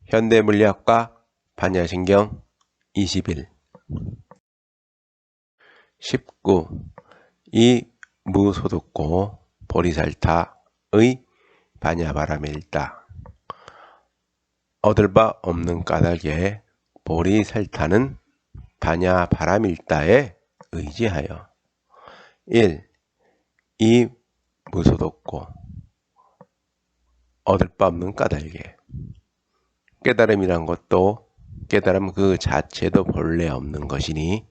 현대물리학과 반야신경 21 19. 이 무소득고 보리살타의 반야바람일다. 얻을 바 없는 까닭에 보리살타는 반야바람일다에 의지하여 1. 이 무소득고 얻을 바 없는 까닭에 깨달음이란 것도 깨달음 그 자체도 본래 없는 것이니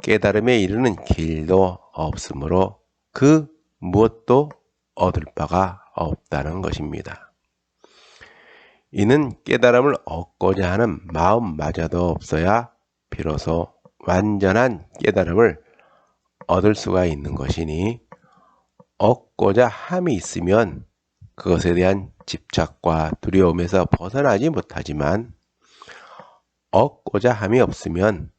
깨달음에 이르는 길도 없으므로 그 무엇도 얻을 바가 없다는 것입니다. 이는 깨달음을 얻고자 하는 마음마저도 없어야 비로소 완전한 깨달음을 얻을 수가 있는 것이니 얻고자 함이 있으면 그것에 대한 집착과 두려움에서 벗어나지 못하지만 얻고자 함이 없으면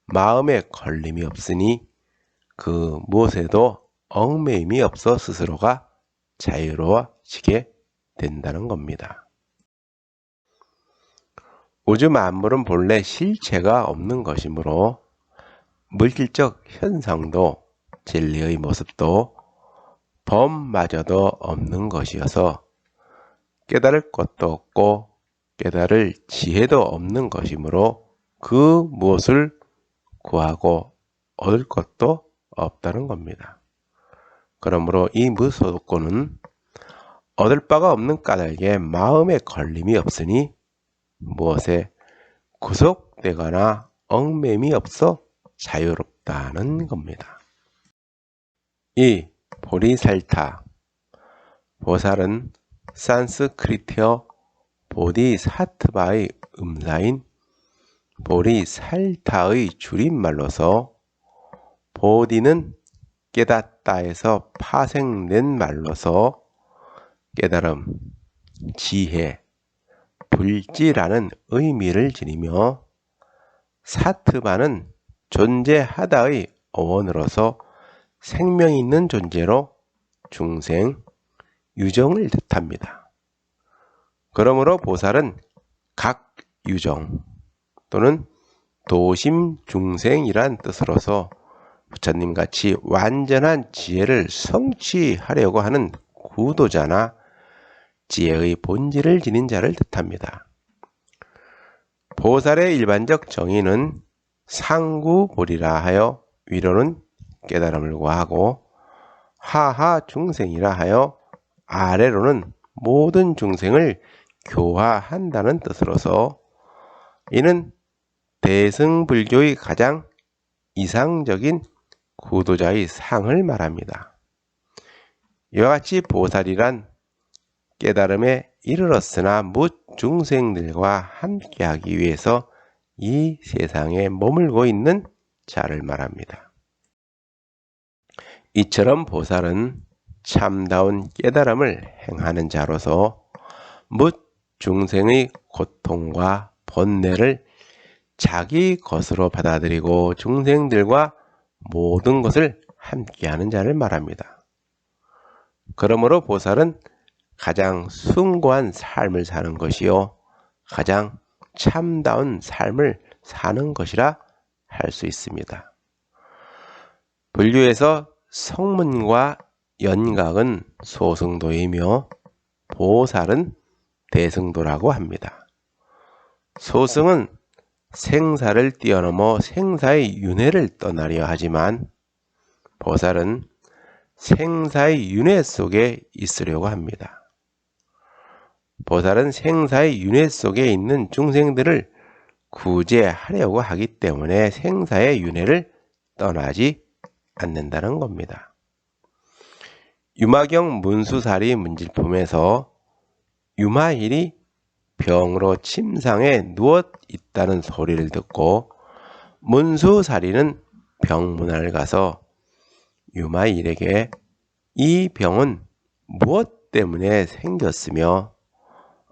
마음에 걸림이 없으니 그 무엇에도 얽매임이 없어 스스로가 자유로워지게 된다는 겁니다. 우주 만물은 본래 실체가 없는 것이므로 물질적 현상도 진리의 모습도 범마저도 없는 것이어서 깨달을 것도 없고 깨달을 지혜도 없는 것이므로 그 무엇을 구하고 얻을 것도 없다는 겁니다. 그러므로 이 무소득고는 얻을 바가 없는 까닭에 마음에 걸림이 없으니 무엇에 구속되거나 얽매임이 없어 자유롭다는 겁니다. 2. 보리살타. 보살은 산스크리트어 보디사트바의 음사인 보리살타의 줄임말로서 보디는 깨닫다에서 파생된 말로서 깨달음, 지혜, 불지라는 의미를 지니며 사트바는 존재하다의 어원으로서 생명 있는 존재로 중생, 유정을 뜻합니다. 그러므로 보살은 각 유정 또는 도심 중생이란 뜻으로서 부처님같이 완전한 지혜를 성취하려고 하는 구도자나 지혜의 본질을 지닌 자를 뜻합니다. 보살의 일반적 정의는 상구보리라 하여 위로는 깨달음을 구하고 하하 중생이라 하여 아래로는 모든 중생을 교화한다는 뜻으로서 이는 대승불교의 가장 이상적인 구도자의 상을 말합니다. 이와 같이 보살이란 깨달음에 이르렀으나 뭇 중생들과 함께하기 위해서 이 세상에 머물고 있는 자를 말합니다. 이처럼 보살은 참다운 깨달음을 행하는 자로서 뭇 중생의 고통과 번뇌를 자기 것으로 받아들이고 중생들과 모든 것을 함께하는 자를 말합니다. 그러므로 보살은 가장 숭고한 삶을 사는 것이요 가장 참다운 삶을 사는 것이라 할 수 있습니다. 불교에서 성문과 연각은 소승도이며 보살은 대승도라고 합니다. 소승은 생사를 뛰어넘어 생사의 윤회를 떠나려 하지만 보살은 생사의 윤회 속에 있으려고 합니다. 보살은 생사의 윤회 속에 있는 중생들을 구제하려고 하기 때문에 생사의 윤회를 떠나지 않는다는 겁니다. 유마경 문수사리 문질품에서 유마일이 병으로 침상에 누워 있다는 소리를 듣고 문수사리는 병문안을 가서 유마일에게 이 병은 무엇 때문에 생겼으며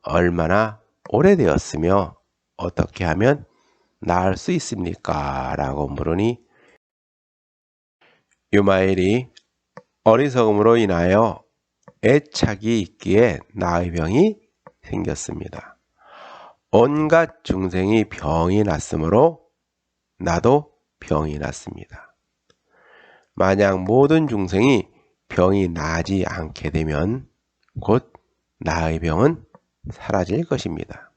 얼마나 오래되었으며 어떻게 하면 나을 수 있습니까? 라고 물으니 유마일이 어리석음으로 인하여 애착이 있기에 나의 병이 생겼습니다. 온갖 중생이 병이 났으므로 나도 병이 났습니다. 만약 모든 중생이 병이 나지 않게 되면 곧 나의 병은 사라질 것입니다.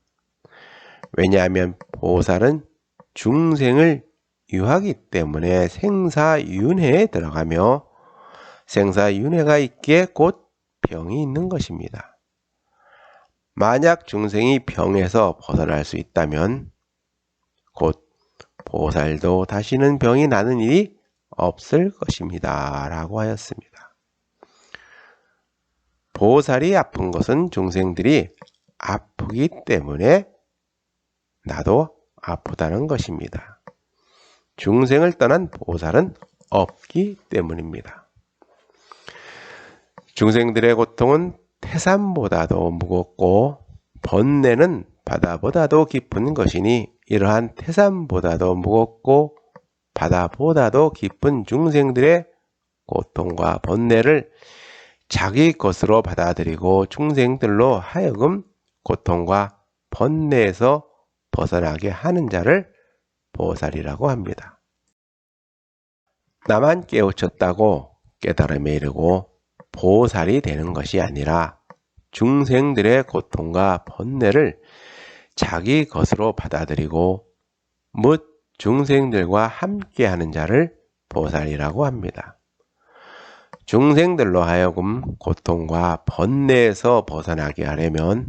왜냐하면 보살은 중생을 유하기 때문에 생사윤회에 들어가며 생사윤회가 있기에 곧 병이 있는 것입니다. 만약 중생이 병에서 벗어날 수 있다면 곧 보살도 다시는 병이 나는 일이 없을 것입니다. 라고 하였습니다. 보살이 아픈 것은 중생들이 아프기 때문에 나도 아프다는 것입니다. 중생을 떠난 보살은 없기 때문입니다. 중생들의 고통은 태산보다도 무겁고 번뇌는 바다보다도 깊은 것이니 이러한 태산보다도 무겁고 바다보다도 깊은 중생들의 고통과 번뇌를 자기 것으로 받아들이고 중생들로 하여금 고통과 번뇌에서 벗어나게 하는 자를 보살이라고 합니다. 나만 깨우쳤다고 깨달음에 이르고 보살이 되는 것이 아니라 중생들의 고통과 번뇌를 자기 것으로 받아들이고 뭇 중생들과 함께하는 자를 보살이라고 합니다. 중생들로 하여금 고통과 번뇌에서 벗어나게 하려면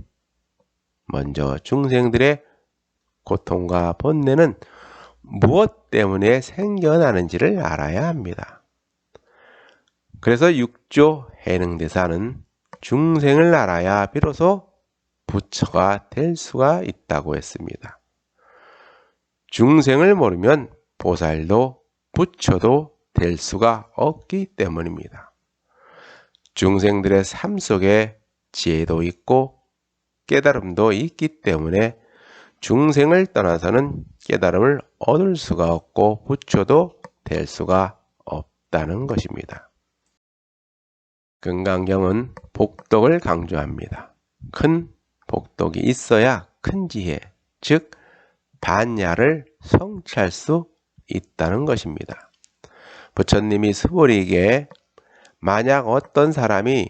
먼저 중생들의 고통과 번뇌는 무엇 때문에 생겨나는지를 알아야 합니다. 그래서 6조 해능대사는 중생을 알아야 비로소 부처가 될 수가 있다고 했습니다. 중생을 모르면 보살도 부처도 될 수가 없기 때문입니다. 중생들의 삶 속에 지혜도 있고 깨달음도 있기 때문에 중생을 떠나서는 깨달음을 얻을 수가 없고 부처도 될 수가 없다는 것입니다. 금강경은 복덕을 강조합니다. 큰 복덕이 있어야 큰 지혜, 즉 반야를 성취할 수 있다는 것입니다. 부처님이 스보리에게 만약 어떤 사람이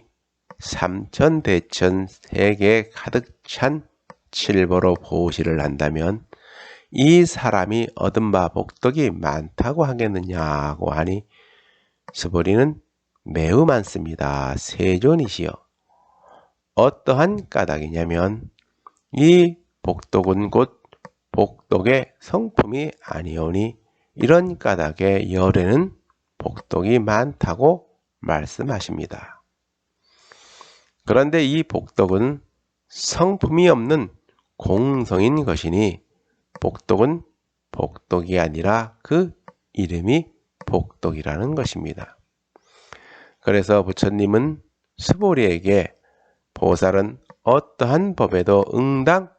삼천대천 세계에 가득 찬 칠보로 보시를 한다면 이 사람이 얻은 바 복덕이 많다고 하겠느냐고 하니 스보리는 매우 많습니다. 세존이시여. 어떠한 까닭이냐면 이 복덕은 곧 복덕의 성품이 아니오니 이런 까닭의 열에는 복덕이 많다고 말씀하십니다. 그런데 이 복덕은 성품이 없는 공성인 것이니 복덕은 복덕이 아니라 그 이름이 복덕이라는 것입니다. 그래서 부처님은 스보리에게 보살은 어떠한 법에도 응당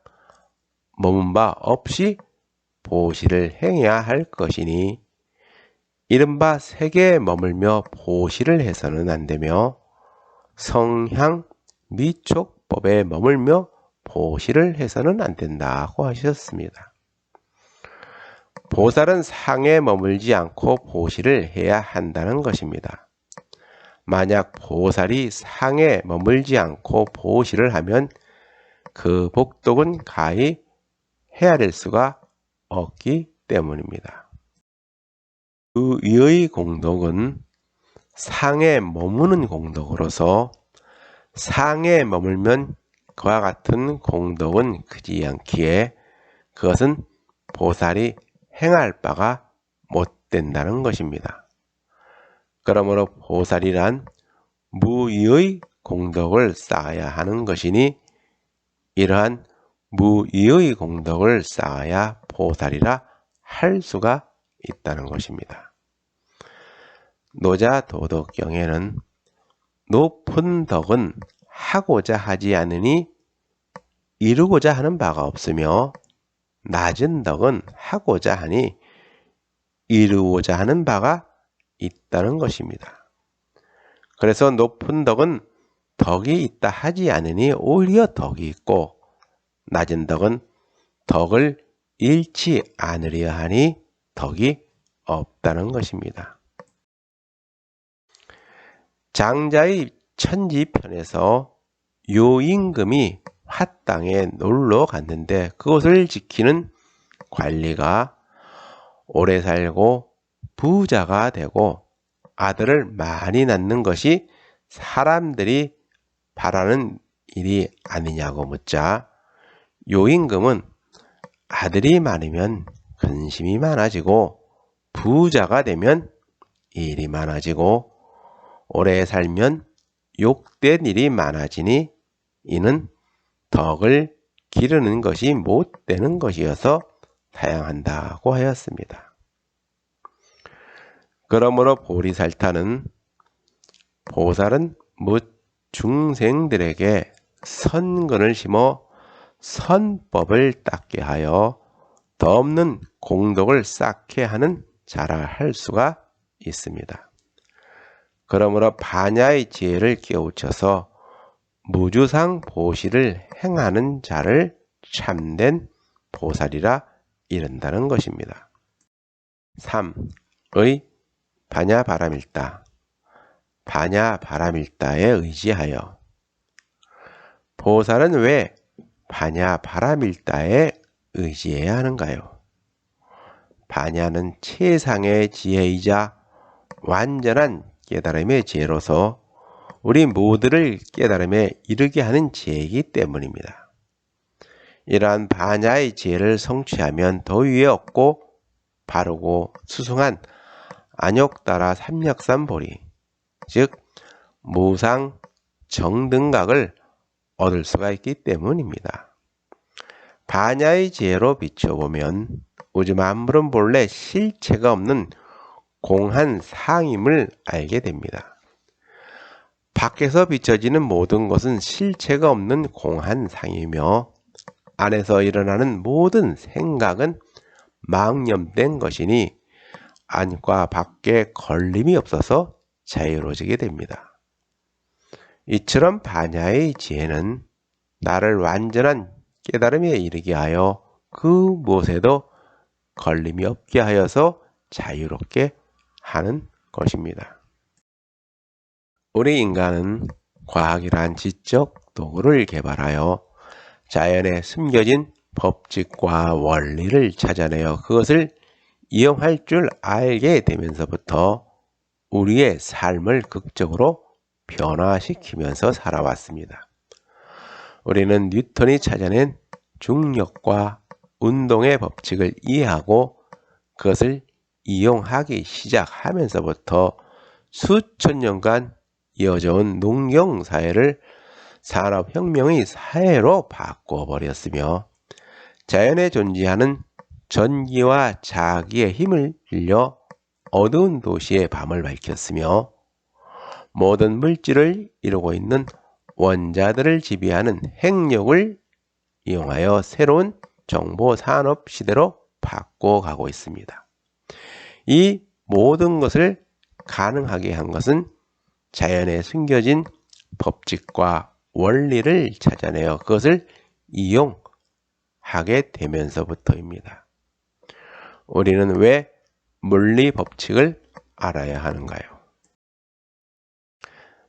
머문 바 없이 보시를 행해야 할 것이니 이른바 세계에 머물며 보시를 해서는 안 되며 성향 미촉법에 머물며 보시를 해서는 안 된다고 하셨습니다. 보살은 상에 머물지 않고 보시를 해야 한다는 것입니다. 만약 보살이 상에 머물지 않고 보시를 하면 그 복덕은 가히 헤아릴 수가 없기 때문입니다. 그 위의 공덕은 상에 머무는 공덕으로서 상에 머물면 그와 같은 공덕은 크지 않기에 그것은 보살이 행할 바가 못 된다는 것입니다. 그러므로 보살이란 무위의 공덕을 쌓아야 하는 것이니 이러한 무위의 공덕을 쌓아야 보살이라 할 수가 있다는 것입니다. 노자도덕경에는 높은 덕은 하고자 하지 않으니 이루고자 하는 바가 없으며 낮은 덕은 하고자 하니 이루고자 하는 바가 있다는 것입니다. 그래서 높은 덕은 덕이 있다 하지 않으니 오히려 덕이 있고 낮은 덕은 덕을 잃지 않으려 하니 덕이 없다는 것입니다. 장자의 천지편에서 요임금이 화땅에 놀러 갔는데 그곳을 지키는 관리가 오래 살고 부자가 되고 아들을 많이 낳는 것이 사람들이 바라는 일이 아니냐고 묻자 요임금은 아들이 많으면 근심이 많아지고 부자가 되면 일이 많아지고 오래 살면 욕된 일이 많아지니 이는 덕을 기르는 것이 못되는 것이어서 사양한다고 하였습니다. 그러므로 보리살타는 보살은 묻 중생들에게 선근을 심어 선법을 닦게 하여 더 없는 공덕을 쌓게 하는 자라 할 수가 있습니다. 그러므로 반야의 지혜를 깨우쳐서 무주상 보시를 행하는 자를 참된 보살이라 이른다는 것입니다. 3. 의 반야바라밀다. 반야바라밀다에 의지하여. 보살은 왜 반야바라밀다에 의지해야 하는가요? 반야는 최상의 지혜이자 완전한 깨달음의 지혜로서 우리 모두를 깨달음에 이르게 하는 지혜이기 때문입니다. 이러한 반야의 지혜를 성취하면 더위에 없고 바르고 수승한 안욕따라 삼력삼보리, 즉 무상 정등각을 얻을 수가 있기 때문입니다. 반야의 지혜로 비춰보면 우주 만물은 본래 실체가 없는 공한 상임을 알게 됩니다. 밖에서 비춰지는 모든 것은 실체가 없는 공한 상이며 안에서 일어나는 모든 생각은 망념된 것이니 안과 밖에 걸림이 없어서 자유로워지게 됩니다. 이처럼 반야의 지혜는 나를 완전한 깨달음에 이르게 하여 그 무엇에도 걸림이 없게 하여서 자유롭게 하는 것입니다. 우리 인간은 과학이란 지적 도구를 개발하여 자연에 숨겨진 법칙과 원리를 찾아내어 그것을 이용할 줄 알게 되면서부터 우리의 삶을 극적으로 변화시키면서 살아왔습니다. 우리는 뉴턴이 찾아낸 중력과 운동의 법칙을 이해하고 그것을 이용하기 시작하면서부터 수천 년간 이어져 온 농경사회를 산업혁명의 사회로 바꿔버렸으며 자연에 존재하는 전기와 자기의 힘을 빌려 어두운 도시의 밤을 밝혔으며 모든 물질을 이루고 있는 원자들을 지배하는 핵력을 이용하여 새로운 정보산업 시대로 바꿔가고 있습니다. 이 모든 것을 가능하게 한 것은 자연에 숨겨진 법칙과 원리를 찾아내어 그것을 이용하게 되면서부터입니다. 우리는 왜 물리 법칙을 알아야 하는가요?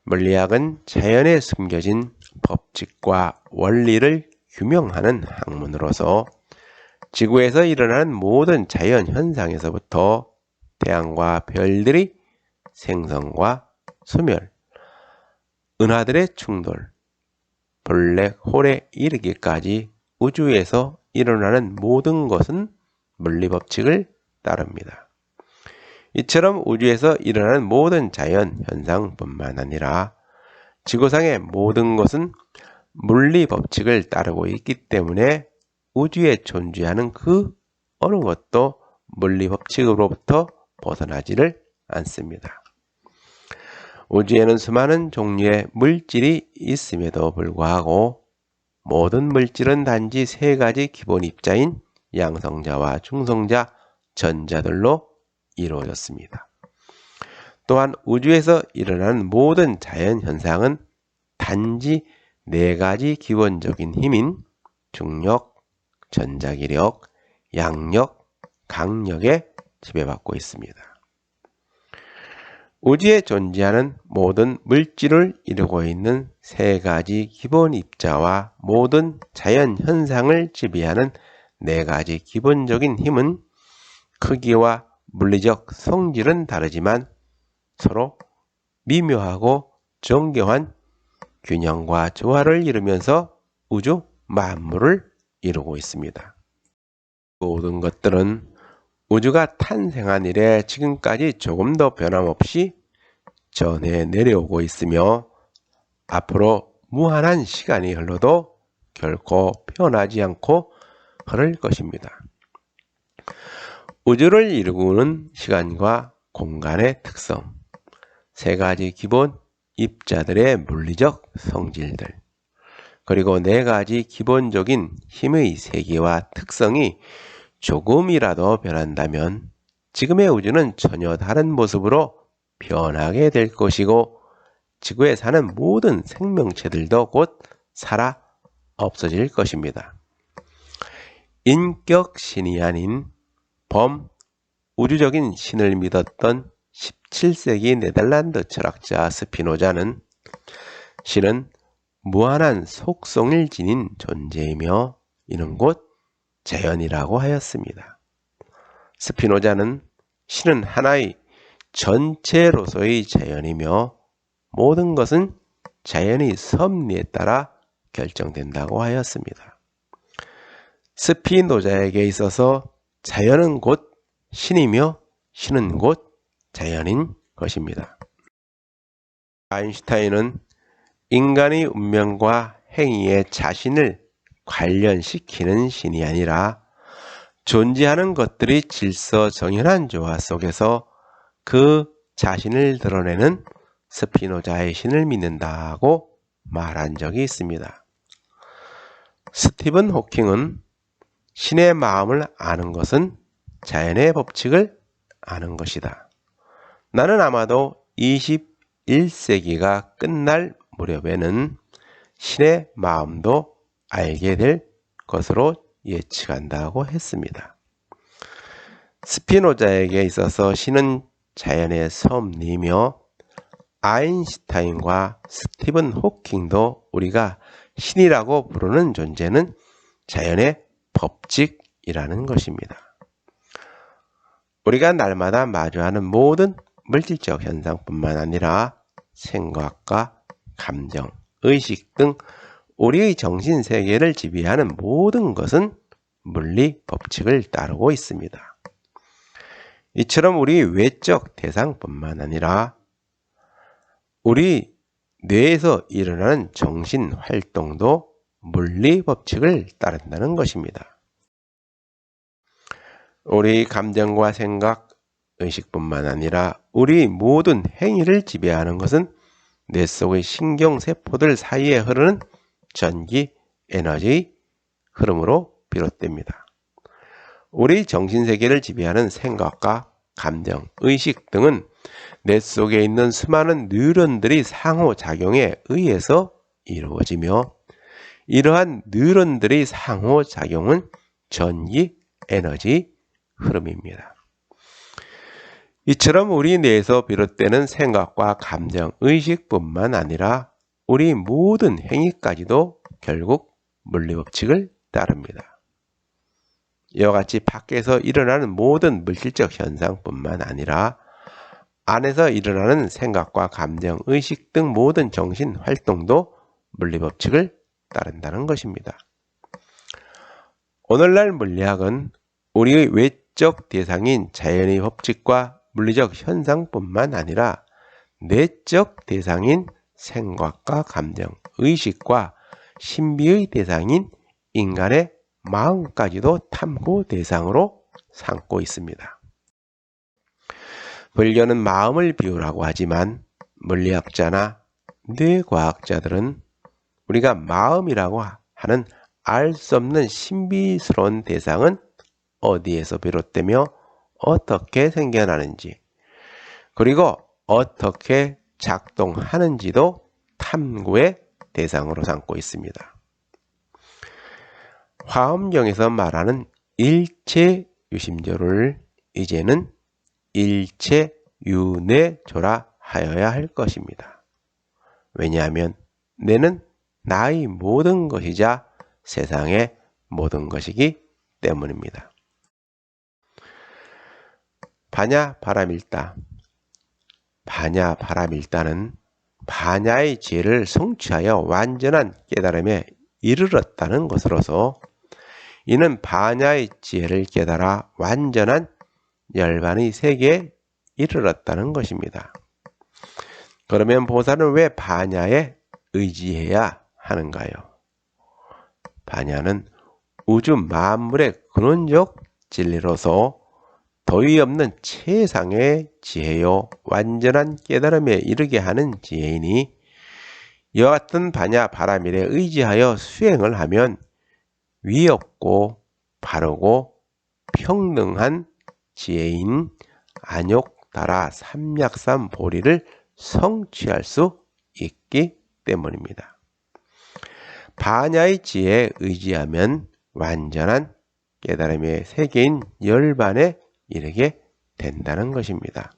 물리학은 자연에 숨겨진 법칙과 원리를 규명하는 학문으로서 지구에서 일어나는 모든 자연 현상에서부터 태양과 별들의 생성과 소멸, 은하들의 충돌, 블랙홀에 이르기까지 우주에서 일어나는 모든 것은 물리법칙을 따릅니다. 이처럼 우주에서 일어나는 모든 자연 현상뿐만 아니라 지구상의 모든 것은 물리법칙을 따르고 있기 때문에 우주에 존재하는 그 어느 것도 물리법칙으로부터 벗어나지를 않습니다. 우주에는 수많은 종류의 물질이 있음에도 불구하고 모든 물질은 단지 세 가지 기본 입자인 양성자와 중성자, 전자들로 이루어졌습니다. 또한 우주에서 일어나는 모든 자연현상은 단지 네 가지 기본적인 힘인 중력, 전자기력, 양력, 강력에 지배받고 있습니다. 우주에 존재하는 모든 물질을 이루고 있는 세 가지 기본 입자와 모든 자연 현상을 지배하는 네 가지 기본적인 힘은 크기와 물리적 성질은 다르지만 서로 미묘하고 정교한 균형과 조화를 이루면서 우주 만물을 이루고 있습니다. 모든 것들은 우주가 탄생한 이래 지금까지 조금 더 변함없이 전해 내려오고 있으며 앞으로 무한한 시간이 흘러도 결코 변하지 않고 흐를 것입니다. 우주를 이루는 시간과 공간의 특성, 세 가지 기본 입자들의 물리적 성질들, 그리고 네 가지 기본적인 힘의 세계와 특성이 조금이라도 변한다면 지금의 우주는 전혀 다른 모습으로 변하게 될 것이고 지구에 사는 모든 생명체들도 곧 살아 없어질 것입니다. 인격 신이 아닌 범우주적인 신을 믿었던 17세기 네덜란드 철학자 스피노자는 신은 무한한 속성을 지닌 존재이며 이는 곧 자연이라고 하였습니다. 스피노자는 신은 하나의 전체로서의 자연이며 모든 것은 자연의 섭리에 따라 결정된다고 하였습니다. 스피노자에게 있어서 자연은 곧 신이며 신은 곧 자연인 것입니다. 아인슈타인은 인간의 운명과 행위에 자신을 관련시키는 신이 아니라 존재하는 것들이 질서정연한 조화 속에서 그 자신을 드러내는 스피노자의 신을 믿는다고 말한 적이 있습니다. 스티븐 호킹은 신의 마음을 아는 것은 자연의 법칙을 아는 것이다. 나는 아마도 21세기가 끝날 무렵에는 신의 마음도 알게 될 것으로 예측한다고 했습니다. 스피노자에게 있어서 신은 자연의 섭리이며 아인슈타인과 스티븐 호킹도 우리가 신이라고 부르는 존재는 자연의 법칙이라는 것입니다. 우리가 날마다 마주하는 모든 물질적 현상뿐만 아니라 생각과 감정, 의식 등 우리의 정신세계를 지배하는 모든 것은 물리 법칙을 따르고 있습니다. 이처럼 우리 외적 대상뿐만 아니라 우리 뇌에서 일어나는 정신활동도 물리 법칙을 따른다는 것입니다. 우리 감정과 생각, 의식뿐만 아니라 우리 모든 행위를 지배하는 것은 뇌 속의 신경세포들 사이에 흐르는 전기, 에너지의 흐름으로 비롯됩니다. 우리 정신세계를 지배하는 생각과 감정, 의식 등은 뇌 속에 있는 수많은 뉴런들이 상호작용에 의해서 이루어지며 이러한 뉴런들의 상호작용은 전기, 에너지 흐름입니다. 이처럼 우리 뇌에서 비롯되는 생각과 감정, 의식뿐만 아니라 우리 모든 행위까지도 결국 물리법칙을 따릅니다. 이와 같이 밖에서 일어나는 모든 물질적 현상뿐만 아니라 안에서 일어나는 생각과 감정, 의식 등 모든 정신활동도 물리법칙을 따른다는 것입니다. 오늘날 물리학은 우리의 외적 대상인 자연의 법칙과 물리적 현상뿐만 아니라 내적 대상인 생각과 감정, 의식과 신비의 대상인 인간의 마음까지도 탐구 대상으로 삼고 있습니다. 불교는 마음을 비우라고 하지만 물리학자나 뇌과학자들은 우리가 마음이라고 하는 알 수 없는 신비스러운 대상은 어디에서 비롯되며 어떻게 생겨나는지 그리고 어떻게 작동하는지도 탐구의 대상으로 삼고 있습니다. 화엄경에서 말하는 일체 유심조를 이제는 일체 유내조라 하여야 할 것입니다. 왜냐하면 내는 나의 모든 것이자 세상의 모든 것이기 때문입니다. 반야 바라밀다. 반야 바라밀다는 반야의 지혜를 성취하여 완전한 깨달음에 이르렀다는 것으로서 이는 반야의 지혜를 깨달아 완전한 열반의 세계에 이르렀다는 것입니다. 그러면 보살은 왜 반야에 의지해야 하는가요? 반야는 우주 만물의 근원적 진리로서 도의 없는 최상의 지혜요 완전한 깨달음에 이르게 하는 지혜이니 이와 같은 반야 바라밀에 의지하여 수행을 하면 위없고 바르고 평등한 지혜인 안욕다라 삼약삼 보리를 성취할 수 있기 때문입니다. 반야의 지혜에 의지하면 완전한 깨달음의 세계인 열반에 이르게 된다는 것입니다.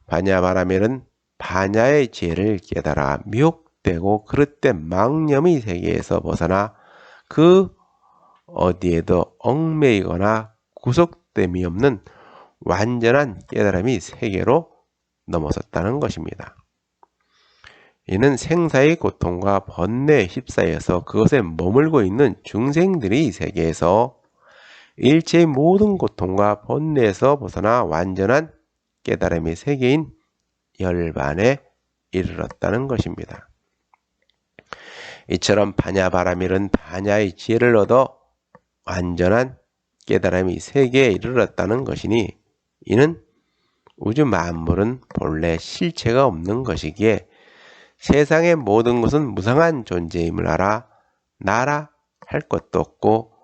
반야 바라밀은 반야의 지혜를 깨달아 미혹되고 그릇된 망념의 세계에서 벗어나 그 어디에도 얽매이거나 구속됨이 없는 완전한 깨달음의 세계로 넘어섰다는 것입니다. 이는 생사의 고통과 번뇌에 휩싸여서 그것에 머물고 있는 중생들의 세계에서 일체의 모든 고통과 번뇌에서 벗어나 완전한 깨달음의 세계인 열반에 이르렀다는 것입니다. 이처럼 반야 바라밀은 반야의 지혜를 얻어 완전한 깨달음의 세계에 이르렀다는 것이니 이는 우주 만물은 본래 실체가 없는 것이기에 세상의 모든 것은 무상한 존재임을 알아 나라 할 것도 없고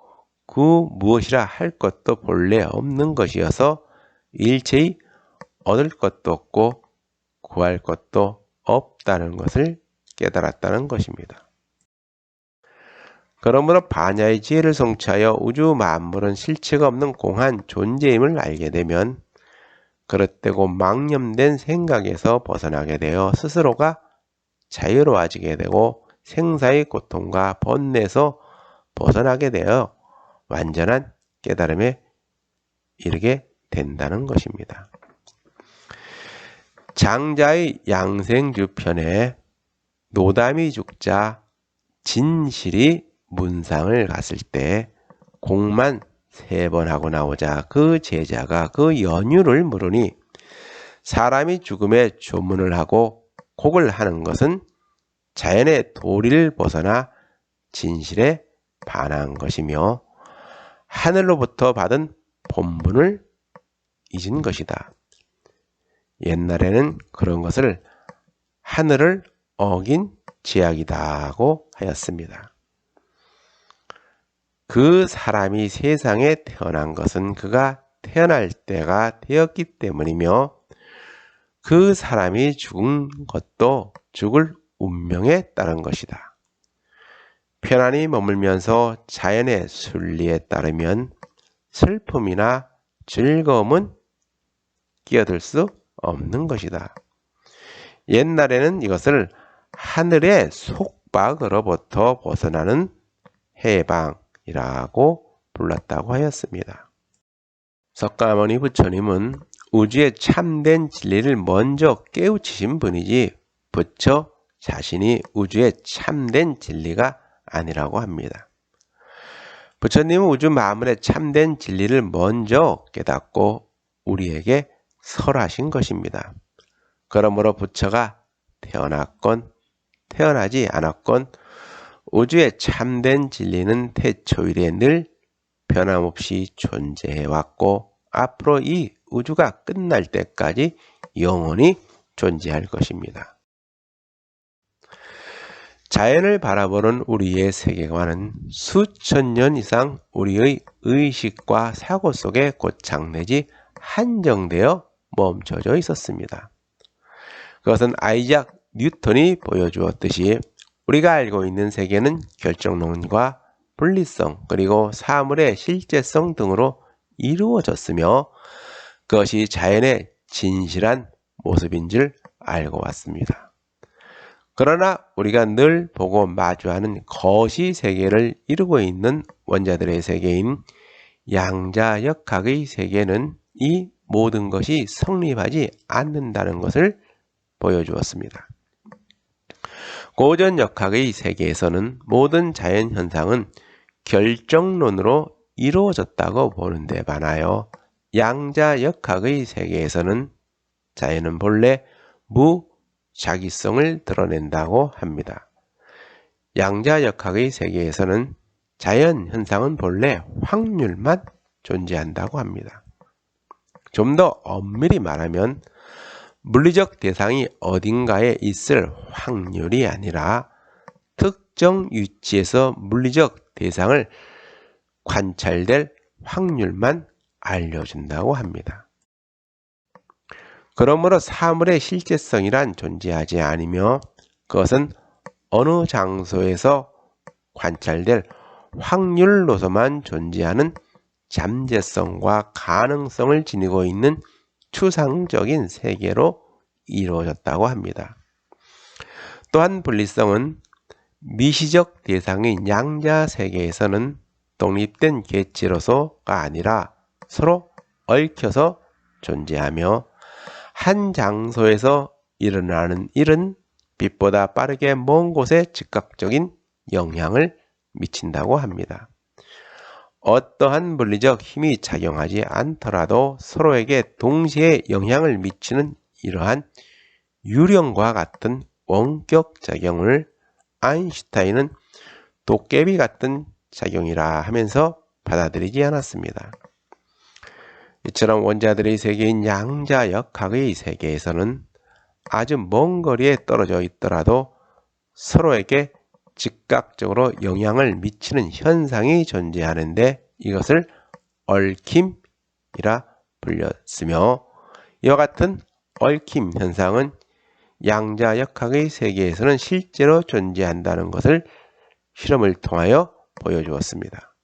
그 무엇이라 할 것도 본래 없는 것이어서 일체의 얻을 것도 없고 구할 것도 없다는 것을 깨달았다는 것입니다. 그러므로 반야의 지혜를 성취하여 우주 만물은 실체가 없는 공한 존재임을 알게 되면 그릇되고 망념된 생각에서 벗어나게 되어 스스로가 자유로워지게 되고 생사의 고통과 번뇌에서 벗어나게 되어 완전한 깨달음에 이르게 된다는 것입니다. 장자의 양생주편에 노담이 죽자 진실이 문상을 갔을 때 곡만 3번 하고 나오자 그 제자가 그 연유를 물으니 사람이 죽음에 조문을 하고 곡을 하는 것은 자연의 도리를 벗어나 진실에 반한 것이며 하늘로부터 받은 본분을 잊은 것이다. 옛날에는 그런 것을 하늘을 어긴 죄악이다고 하였습니다. 그 사람이 세상에 태어난 것은 그가 태어날 때가 되었기 때문이며 그 사람이 죽은 것도 죽을 운명에 따른 것이다. 편안히 머물면서 자연의 순리에 따르면 슬픔이나 즐거움은 끼어들 수 없는 것이다. 옛날에는 이것을 하늘의 속박으로부터 벗어나는 해방이라고 불렀다고 하였습니다. 석가모니 부처님은 우주의 참된 진리를 먼저 깨우치신 분이지 부처 자신이 우주의 참된 진리가 아니라고 합니다. 부처님은 우주 만물의 참된 진리를 먼저 깨닫고 우리에게 설하신 것입니다. 그러므로 부처가 태어났건 태어나지 않았건 우주의 참된 진리는 태초일에 늘 변함없이 존재해왔고 앞으로 이 우주가 끝날 때까지 영원히 존재할 것입니다. 자연을 바라보는 우리의 세계관은 수천 년 이상 우리의 의식과 사고 속에 고착내지 한정되어 멈춰져 있었습니다. 그것은 아이작 뉴턴이 보여주었듯이 우리가 알고 있는 세계는 결정론과 분리성 그리고 사물의 실제성 등으로 이루어졌으며 그것이 자연의 진실한 모습인 줄 알고 왔습니다. 그러나 우리가 늘 보고 마주하는 거시 세계를 이루고 있는 원자들의 세계인 양자역학의 세계는 이 모든 것이 성립하지 않는다는 것을 보여주었습니다. 고전역학의 세계에서는 모든 자연현상은 결정론으로 이루어졌다고 보는데 반하여 양자역학의 세계에서는 자연은 본래 무작위성을 드러낸다고 합니다. 양자역학의 세계에서는 자연현상은 본래 확률만 존재한다고 합니다. 좀 더 엄밀히 말하면 물리적 대상이 어딘가에 있을 확률이 아니라 특정 위치에서 물리적 대상을 관찰될 확률만 알려준다고 합니다. 그러므로 사물의 실제성이란 존재하지 않으며 그것은 어느 장소에서 관찰될 확률로서만 존재하는 잠재성과 가능성을 지니고 있는 추상적인 세계로 이루어졌다고 합니다. 또한 분리성은 미시적 대상인 양자 세계에서는 독립된 개체로서가 아니라 서로 얽혀서 존재하며 한 장소에서 일어나는 일은 빛보다 빠르게 먼 곳에 즉각적인 영향을 미친다고 합니다. 어떠한 물리적 힘이 작용하지 않더라도 서로에게 동시에 영향을 미치는 이러한 유령과 같은 원격 작용을 아인슈타인은 도깨비 같은 작용이라 하면서 받아들이지 않았습니다. 이처럼 원자들의 세계인 양자역학의 세계에서는 아주 먼 거리에 떨어져 있더라도 서로에게 즉각적으로 영향을 미치는 현상이 존재하는데 이것을 얽힘이라 불렸으며 이와 같은 얽힘 현상은 양자역학의 세계에서는 실제로 존재한다는 것을 실험을 통하여 보여주었습니다.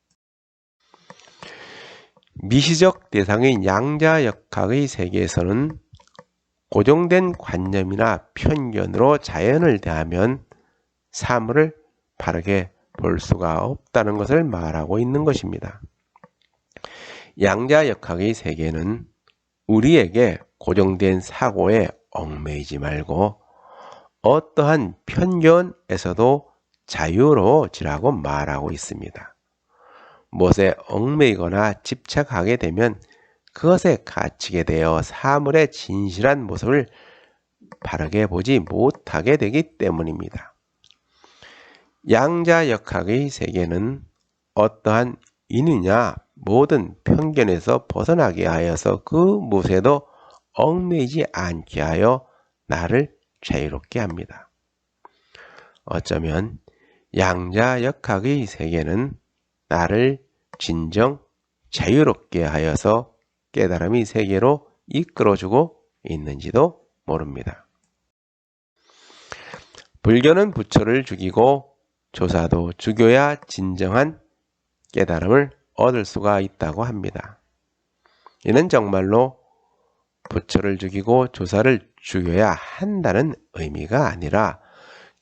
미시적 대상인 양자역학의 세계에서는 고정된 관념이나 편견으로 자연을 대하면 사물을 바르게 볼 수가 없다는 것을 말하고 있는 것입니다. 양자역학의 세계는 우리에게 고정된 사고에 얽매이지 말고 어떠한 편견에서도 자유로워지라고 말하고 있습니다. 무엇에 얽매이거나 집착하게 되면 그것에 갇히게 되어 사물의 진실한 모습을 바르게 보지 못하게 되기 때문입니다. 양자역학의 세계는 어떠한 인이냐 모든 편견에서 벗어나게 하여서 그 무엇에도 얽매이지 않게 하여 나를 자유롭게 합니다. 어쩌면 양자역학의 세계는 나를 진정 자유롭게 하여서 깨달음의 세계로 이끌어주고 있는지도 모릅니다. 불교는 부처를 죽이고 조사도 죽여야 진정한 깨달음을 얻을 수가 있다고 합니다. 이는 정말로 부처를 죽이고 조사를 죽여야 한다는 의미가 아니라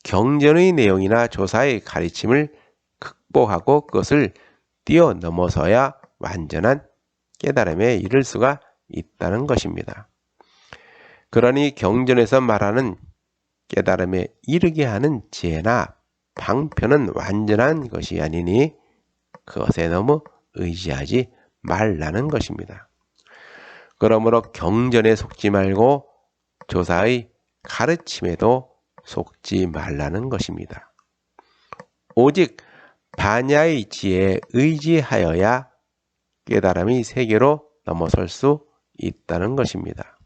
경전의 내용이나 조사의 가르침을 극복하고 그것을 뛰어넘어서야 완전한 깨달음에 이를 수가 있다는 것입니다. 그러니 경전에서 말하는 깨달음에 이르게 하는 지혜나 방편은 완전한 것이 아니니 그것에 너무 의지하지 말라는 것입니다. 그러므로 경전에 속지 말고 조사의 가르침에도 속지 말라는 것입니다. 오직 반야의 지혜에 의지하여야 깨달음의 세계로 넘어설 수 있다는 것입니다.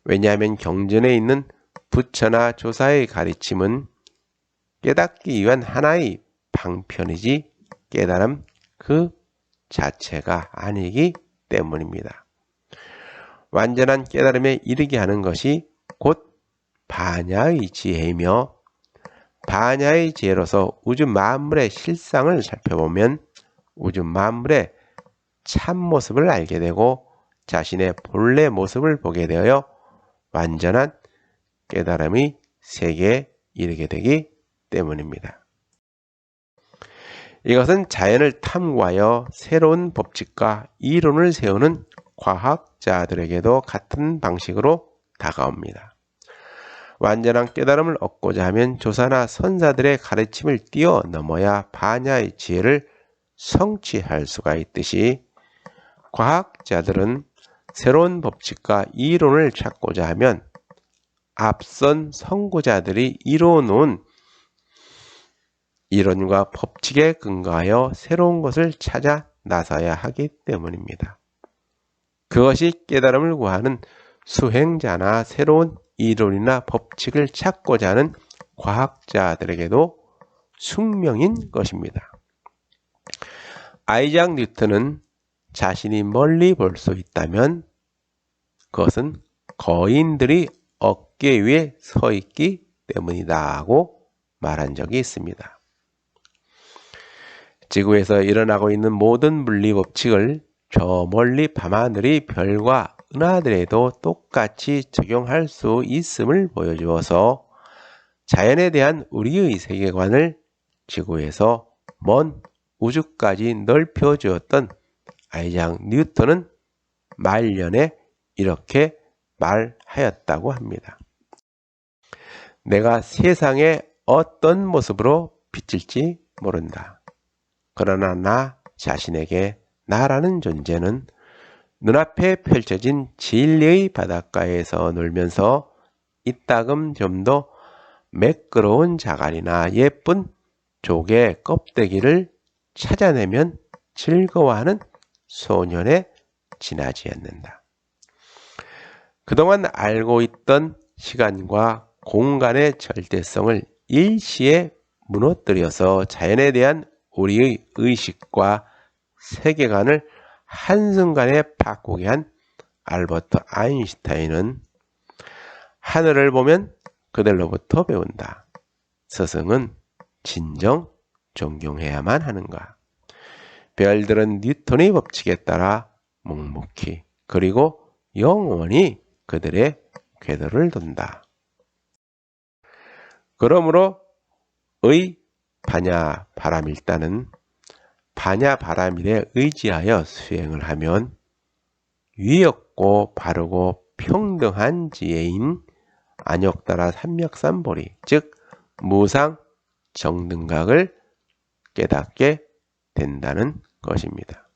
왜냐하면 경전에 있는 부처나 조사의 가르침은 깨닫기 위한 하나의 방편이지 깨달음 그 자체가 아니기 때문입니다. 완전한 깨달음에 이르게 하는 것이 곧 반야의 지혜이며 반야의 지혜로서 우주 만물의 실상을 살펴보면 우주 만물의 참모습을 알게 되고 자신의 본래 모습을 보게 되어 완전한 깨달음의 세계에 이르게 되기 때문입니다. 이것은 자연을 탐구하여 새로운 법칙과 이론을 세우는 과학자들에게도 같은 방식으로 다가옵니다. 완전한 깨달음을 얻고자 하면 조사나 선사들의 가르침을 뛰어넘어야 반야의 지혜를 성취할 수가 있듯이 과학자들은 새로운 법칙과 이론을 찾고자 하면 앞선 선구자들이 이루어놓은 이론과 법칙에 근거하여 새로운 것을 찾아 나서야 하기 때문입니다. 그것이 깨달음을 구하는 수행자나 새로운 이론이나 법칙을 찾고자 하는 과학자들에게도 숙명인 것입니다. 아이작 뉴턴은 자신이 멀리 볼 수 있다면 그것은 거인들이 어깨 위에 서 있기 때문이다 하고 말한 적이 있습니다. 지구에서 일어나고 있는 모든 물리 법칙을 저 멀리 밤하늘의 별과 은하들에도 똑같이 적용할 수 있음을 보여주어서 자연에 대한 우리의 세계관을 지구에서 먼 우주까지 넓혀주었던 아이작 뉴턴은 말년에 이렇게 말하였다고 합니다. 내가 세상에 어떤 모습으로 비칠지 모른다. 그러나 나 자신에게 나라는 존재는 눈앞에 펼쳐진 진리의 바닷가에서 놀면서 이따금 좀 더 매끄러운 자갈이나 예쁜 조개 껍데기를 찾아내면 즐거워하는 소년에 지나지 않는다. 그동안 알고 있던 시간과 공간의 절대성을 일시에 무너뜨려서 자연에 대한 우리의 의식과 세계관을 한순간에 바꾸게 한 알버트 아인슈타인은 하늘을 보면 그들로부터 배운다. 스승은 진정 존경해야만 하는가. 별들은 뉴턴의 법칙에 따라 묵묵히 그리고 영원히 그들의 궤도를 돈다. 그러므로 의 반야 바람일단은 반야 바람일에 의지하여 수행을 하면 위없고 바르고 평등한 지혜인 안욕따라 삼맥삼보리 즉 무상 정등각을 깨닫게 된다는 것입니다.